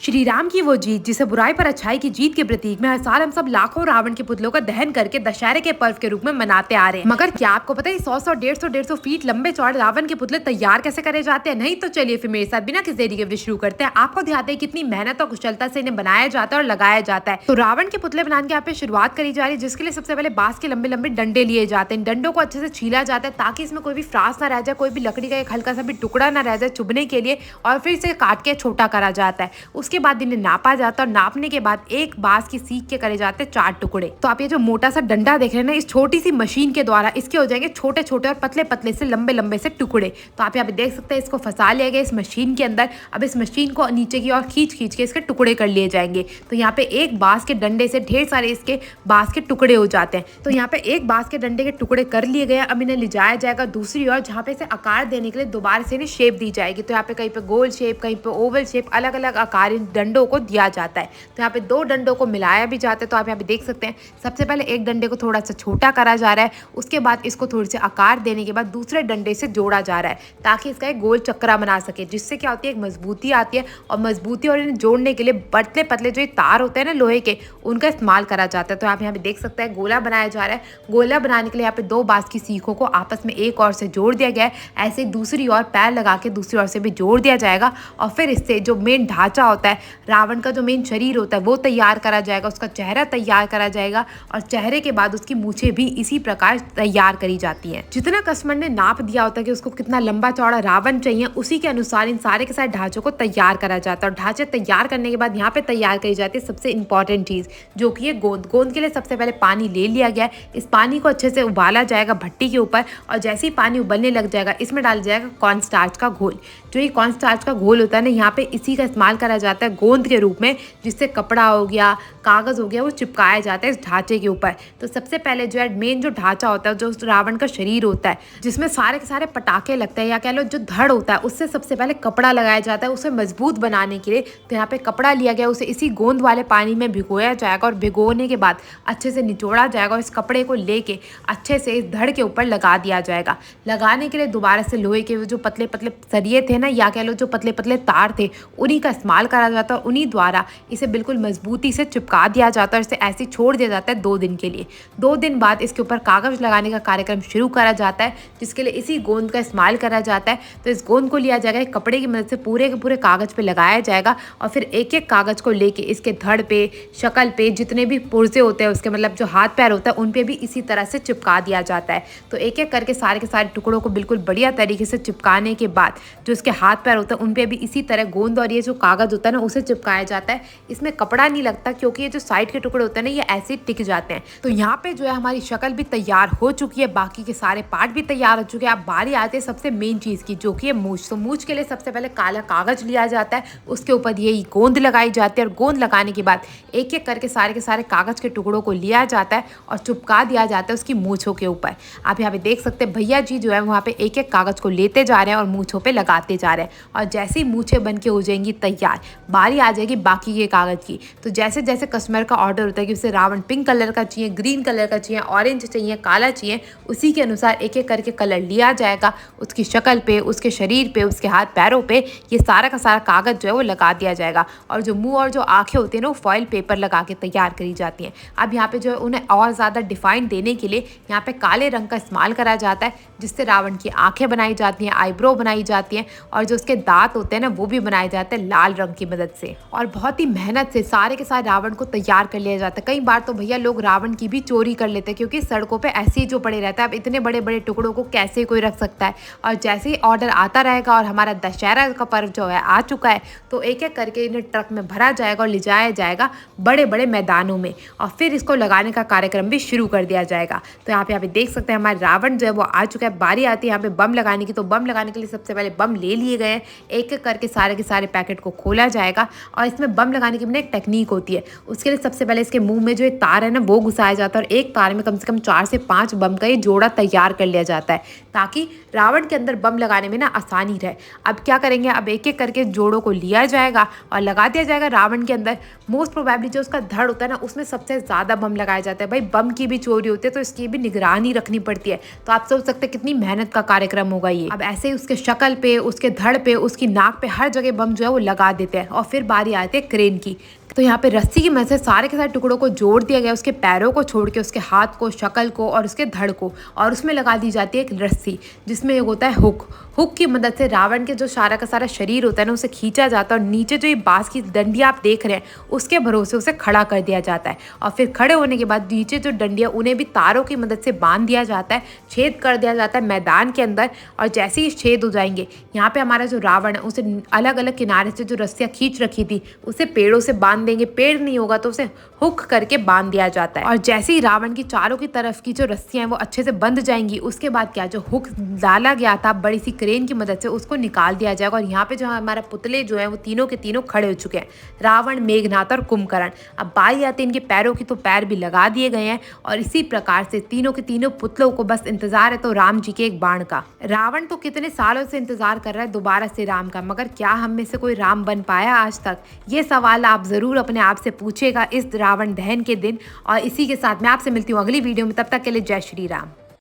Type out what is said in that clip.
श्री राम की वो जीत जिसे बुराई पर अच्छाई की जीत के प्रतीक में हर साल हम सब लाखों रावण के पुतलों का दहन करके दशहरे के पर्व के रूप में मनाते आ रहे हैं। मगर क्या आपको पता है 100 150 फीट लंबे चौड़े रावण के पुतले तैयार कैसे करे जाते हैं? नहीं तो चलिए फिर मेरे साथ बिना किसी देरी के शुरू करते हैं। आपको दिखाते हैं कितनी मेहनत और कुशलता से इन्हें बनाया जाता है और लगाया जाता है। तो रावण के पुतले बनाने की यहाँ पे शुरुआत करी जा रही है, जिसके लिए सबसे पहले बांस के लंबे लंबे डंडे लिए जाते हैं। डंडों को अच्छे से छीला जाता है ताकि इसमें कोई भी फ्रास ना रह जाए, कोई भी लकड़ी का एक हल्का सा भी टुकड़ा ना रह जाए चुभने के लिए, और फिर इसे काट के छोटा करा जाता है। उसके बाद इन्हें नापा जाता है और नापने के बाद एक बांस की सीख के करे जाते हैं 4 टुकड़े। तो आप ये जो मोटा सा डंडा देख रहे हैं ना, इस छोटी सी मशीन के द्वारा इसके हो जाएंगे छोटे छोटे और पतले पतले से लंबे लंबे से टुकड़े। तो आप यहाँ पे देख सकते हैं इसको फंसा लिया गया इस मशीन के अंदर। अब इस मशीन को नीचे की ओर खींच खींच के इसके टुकड़े कर लिए जाएंगे। तो यहाँ पे एक बांस के डंडे से ढेर सारे इसके बांस के टुकड़े हो जाते हैं। तो यहाँ पे एक बांस के डंडे के टुकड़े कर लिए गए। अब इन्हें ले जाया जाएगा दूसरी ओर, जहाँ पे इसे आकार देने के लिए दोबारा से इन्हें शेप दी जाएगी। तो यहाँ पे कहीं पे गोल शेप, कहीं पे ओवल शेप, अलग अलग आकार इन डंडों को दिया जाता है। तो यहाँ पे 2 डंडों को मिलाया भी जाता है। तो आप यहाँ पे देख सकते हैं सबसे पहले एक डंडे को थोड़ा सा छोटा करा जा रहा है, उसके बाद इसको थोड़ी सी आकार देने के बाद दूसरे डंडे से जोड़ा जा रहा है ताकि इसका एक गोल चक्रा बना सके, जिससे क्या होती है एक मजबूती आती है। और मजबूती और इन्हें जोड़ने के लिए पतले पतले जो तार होते हैं ना लोहे के, उनका इस्तेमाल करा जाता है। तो आप यहाँ पे देख सकते हैं गोला बनाया जा रहा है। गोला बनाने के लिए यहाँ पे 2 बांस की सीखों को आपस में एक और से जोड़ दिया गया है। ऐसे दूसरी ओर पैर लगा के दूसरी ओर से भी जोड़ दिया जाएगा। और फिर इससे जो मेन ढांचा होता है, रावण का जो मेन शरीर होता है, वो तैयार करा जाएगा। उसका चेहरा तैयार करा जाएगा और चेहरे के बाद उसकी मूछें भी इसी प्रकार तैयार करी जाती हैं। जितना कस्टमर ने नाप दिया होता है कि उसको कितना लंबा चौड़ा रावण चाहिए, उसी के अनुसार इन सारे के सारे ढांचों को तैयार करा जाता है। और ढांचे तैयार करने के बाद यहाँ पे तैयार करी जाती है सबसे इंपॉर्टेंट चीज, जो कि है गोंद। गोंद के लिए सबसे पहले पानी ले लिया गया है। इस पानी को अच्छे से उबाला जाएगा भट्टी के ऊपर, और जैसे ही पानी उबलने लग जाएगा इसमें डाल जाएगा कॉर्न स्टार्च का घोल। जो ये कॉर्न स्टार्च का घोल होता है ना, यहाँ पे इसी का इस्तेमाल करा जाता है गोंद के रूप में, जिससे कपड़ा हो गया, कागज हो गया, वो चिपकाया जाता है इस ढांचे के ऊपर। तो सबसे पहले जो है मेन जो ढांचा होता है, जो रावण का शरीर होता है, जिसमें सारे के सारे पटाखे लगते हैं, या कह लो जो धड़ होता है, उससे सबसे पहले कपड़ा लगाया जाता है उसे मजबूत बनाने के लिए। तो यहाँ पे कपड़ा लिया गया, उसे इसी गोंद वाले पानी में भिगोया जाएगा और भिगोने के बाद अच्छे से निचोड़ा जाएगा और इस कपड़े को लेके अच्छे से इस धड़ के ऊपर लगा दिया जाएगा। लगाने के लिए दोबारा से लोहे के जो पतले पतले सरिये थे ना, या कह लो जो पतले पतले तार थे, उन्हीं का इस्तेमाल करा जाता है। उन्हीं द्वारा इसे बिल्कुल मजबूती से चिपका दिया जाता है और इसे ऐसे छोड़ दिया जाता है 2 दिन के लिए। 2 दिन बाद इसके ऊपर कागज लगाने का कार्यक्रम शुरू करा जाता है, जिसके लिए इसी गोंद का इस्तेमाल करा जाता है। तो इस गोंद को लिया जाएगा, कपड़े की मदद से पूरे के पूरे कागज पे लगाया जाएगा, और फिर एक एक कागज को लेके इसके धड़ पे, शक्ल पे, जितने भी पुर्जे होते हैं उसके, मतलब जो हाथ पैर होता है, उन पे भी इसी तरह से चिपका दिया जाता है। तो एक एक करके सारे के सारे टुकड़ों को बिल्कुल बढ़िया तरीके से चिपकाने के बाद जो इसके हाथ पैर होता है उन पे भी इसी तरह गोंद और ये जो कागज होता है ना, उसे चिपकाया जाता है। इसमें कपड़ा नहीं लगता, क्योंकि ये जो साइड के टुकड़े होते हैं ना, ये ऐसे टिक जाते हैं। तो यहाँ पे जो है हमारी शक्ल भी तैयार हो चुकी है, बाकी के सारे पार्ट भी तैयार हो चुके हैं। अब बारी आती है सबसे मेन चीज की, जो कि है मूछ। तो मूछ के लिए सबसे पहले काला कागज लिया जाता है, उसके ऊपर यही गोंद लगाई जाती है, और गोंद लगाने के बाद एक एक करके सारे के सारे कागज के टुकड़ों को लिया जाता है और चिपका दिया जाता है उसकी मूछों के ऊपर। आप यहाँ पे देख सकते हैं भैया जी जो है वहाँ पे एक एक कागज को लेते जा रहे हैं और मूछों पे लगाते जा रहे हैं। और जैसे ही मूछें बन के हो जाएंगी तैयार, बारी आ जाएगी बाकी के कागज की। तो जैसे जैसे कस्टमर का ऑर्डर होता है कि उसे रावण पिंक कलर का चाहिए, ग्रीन कलर का चाहिए, ऑरेंज चाहिए, काला चाहिए, उसी के अनुसार एक एक करके कलर लिया जाएगा। उसकी शक्ल पे, उसके शरीर पे, उसके हाथ पैरों पे ये सारा का सारा कागज जो है वो लगा दिया जाएगा। और जो मुंह और जो आंखें होती हैं ना, वो फॉइल पेपर लगा के तैयार करी जाती हैं। अब यहाँ पे जो है उन्हें और ज़्यादा डिफाइन देने के लिए यहाँ पे काले रंग का इस्तेमाल करा जाता है, जिससे रावण की आंखें बनाई जाती हैं, आईब्रो बनाई जाती हैं, और जो उसके दांत होते हैं ना, वो भी बनाए जाते हैं लाल रंग की मदद से। और बहुत ही मेहनत से सारे के सारे रावण को तैयार कर लिया जाता है। कई बार तो भैया लोग रावण की भी चोरी कर लेते हैं, क्योंकि सड़कों पे ऐसे ही जो पड़े रहता है। अब इतने बड़े बड़े टुकड़ों को कैसे कोई रख सकता है। और जैसे ही ऑर्डर आता रहेगा और हमारा दशहरा का पर्व जो है आ चुका है, तो एक एक करके इन्हें ट्रक में भरा जाएगा और ले जाया जाएगा बड़े बड़े मैदानों में, और फिर इसको लगाने का कार्यक्रम भी शुरू कर दिया जाएगा। तो यहाँ पे देख सकते हैं हमारे रावण जो है वो आ चुका है। बारी आती है यहाँ पे बम लगाने की। तो बम लगाने के लिए सबसे पहले बम ले लिए गए हैं, एक एक करके सारे के सारे पैकेट को खोला जाएगा। और इसमें बम लगाने की भी एक टेक्निक होती है। उसके लिए सबसे पहले इसके मुंह में जो एक तार है ना, वो घुसाया जाता है, और एक तार में कम से कम 4 से 5 बम का ये जोड़ा तैयार कर लिया जाता है, ताकि रावण के अंदर बम लगाने में ना आसानी रहे। अब क्या करेंगे, अब एक एक करके जोड़ों को लिया जाएगा और लगा दिया जाएगा रावण के अंदर। मोस्ट प्रोबेबली जो उसका धड़ होता है ना, उसमें सबसे ज़्यादा बम लगाया जाता है। भाई बम की भी चोरी होती है, तो इसकी भी निगरानी रखनी पड़ती है। तो आप सोच सकते हैं कितनी मेहनत का कार्यक्रम होगा ये। अब ऐसे ही उसके शक्ल पे, उसके धड़ पे, उसकी नाक पे, हर जगह बम जो है वो लगा देते हैं। और फिर बारी आती है क्रेन की। तो यहाँ पे रस्सी की मदद से सारे के सारे टुकड़ों को जोड़ दिया गया, उसके पैरों को छोड़ के उसके हाथ को, शक्ल को और उसके धड़ को, और उसमें लगा दी जाती है एक रस्सी जिसमें एक होता है हुक। हुक की मदद से रावण के जो सारा का सारा शरीर होता है ना उसे खींचा जाता है और नीचे जो ये बांस की डंडियाँ आप देख रहे हैं उसके भरोसे उसे खड़ा कर दिया जाता है। और फिर खड़े होने के बाद नीचे जो डंडियाँ उन्हें भी तारों की मदद से बांध दिया जाता है, छेद कर दिया जाता है मैदान के अंदर। और जैसे ही छेद हो जाएंगे यहाँ पे हमारा जो रावण है उसे अलग अलग किनारे से जो रस्सियाँ खींच रखी थी उसे पेड़ों से बांध देंगे। पेड़ नहीं होगा तो उसे हुक करके बांध दिया जाता है। और जैसे ही रावण की चारों की तरफ की जो रस्सियां हैं वो अच्छे से बंध जाएंगी, उसके बाद क्या जो हुक डाला गया था बड़ी सी क्रेन की मदद से उसको निकाल दिया जाएगा। और यहाँ पे जो हमारा पुतले जो है वो तीनों के तीनों खड़े हो चुके हैं, रावण, मेघनाथ और कुंभकर्ण। अब बारी आती है इनके पैरों की, तो पैर भी लगा दिए गए हैं। और इसी प्रकार से तीनों के तीनों पुतलों को बस इंतजार है तो राम जी के एक बाण का। रावण तो कितने सालों से इंतजार कर रहा है दोबारा से राम का, मगर क्या हम में से कोई राम बन पाया आज तक? ये सवाल आप जरूर अपने आप से पूछेगा इस रावण दहन के दिन। और इसी के साथ मैं आपसे मिलती हूँ अगली वीडियो में, तब तक के लिए जय श्री राम।